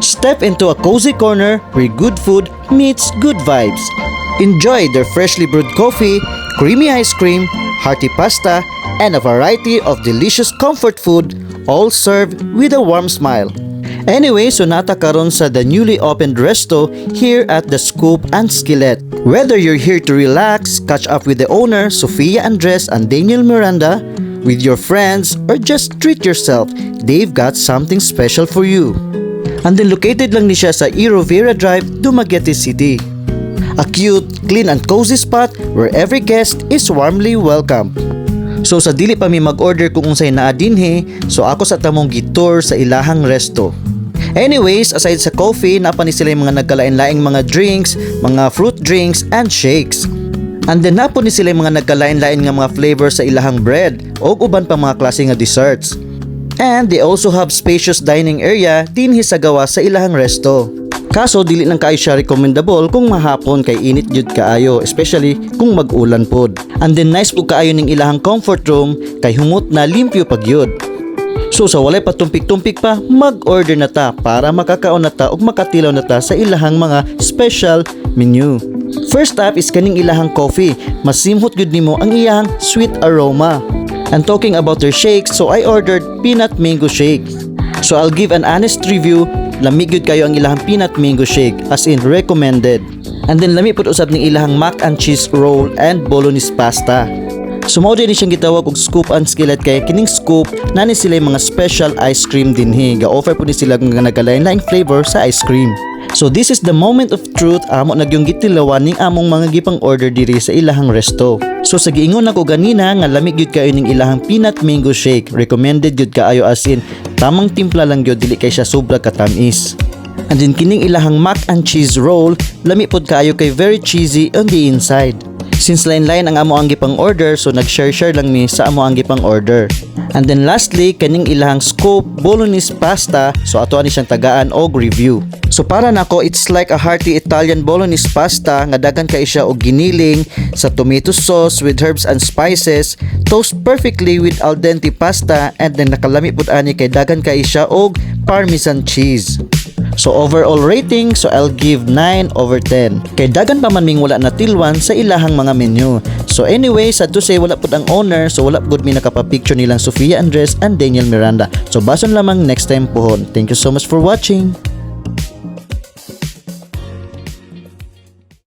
Step into a cozy corner where good food meets good vibes. Enjoy their freshly brewed coffee, creamy ice cream, hearty pasta, and a variety of delicious comfort food, all served with a warm smile. Anyway, so nata karon sa the newly opened resto here at the Scoop and Skillet. Whether you're here to relax, catch up with the owner, Sofia Andres and Daniel Miranda, with your friends, or just treat yourself, they've got something special for you. And then located lang ni siya sa E. Rovira Drive, Dumaguete City. A cute, clean and cozy spot where every guest is warmly welcomed. So sa dili pa mi mag-order kung unsay naa dinhi, so ako sa tamong gitour sa ilahang resto. Anyways, aside sa coffee, napa ni sila yung mga nagkalain-laing mga drinks, mga fruit drinks, and shakes. And then napo ni sila yung mga nagkalain-lain nga mga flavors sa ilahang bread o uban pa mga klase nga desserts. And they also have spacious dining area dinhi sa gawa sa ilahang resto. Kaso dili lang kaayo siya recommendable kung mahapon kay init jud kaayo, especially kung mag-ulan pod. And then nice po kaayo ning ilahang comfort room kay humot na limpyo pag yun. So sa walay patumpik-tumpik pa, mag-order na ta para makakaon na ta ug makatilaw na ta sa ilahang mga special menu. First up is kaning ilahang coffee. Masimhot gud nimo ang iyang sweet aroma. And talking about their shakes, so I ordered peanut mango shake. So I'll give an honest review. Lamig gud kayo ang ilahang peanut mango shake, as in recommended. And then lami pud usab ning ilahang mac and cheese roll and bolognese pasta. So mao din siyang gitawag og Scoop and Skillet kay kining Scoop na ni sila mga special ice cream dinhi. Ga-offer po ni sila nga nagalain-laing flavor sa ice cream. So this is the moment of truth, amo nagyong gitilawan ning among mga gipang order diri sa ilahang resto. So sa giingon nako ganina nga lamig gyud kayo ning ilahang peanut mango shake. Recommended gyud kaayo, as in tamang timpla lang gyud, dili kay siya sobra katamis. And then kining ilahang mac and cheese roll, lami pod kaayo kay very cheesy on the inside. Since lain-lain ang amo ang gipang order, so nag-share lang mi sa amo ang gipang order. And then lastly, kaning ilahang Scoop bolognese pasta, so ato ani siyang tagaan og review. So para nako, it's like a hearty Italian bolognese pasta nga daghan kay siya og giniling sa tomato sauce with herbs and spices, toast perfectly with al dente pasta, and then nakalami pud ani kay daghan kay siya og parmesan cheese. So overall rating, so I'll give 9/10. Kay dagan pa man ming wala natilwan sa ilahang mga menu. So anyway, sad to say wala pud ang owner, so wala pud mi nakapapicture nilang Sofia Andres and Daniel Miranda. So bason lamang next time pohon. Thank you so much for watching.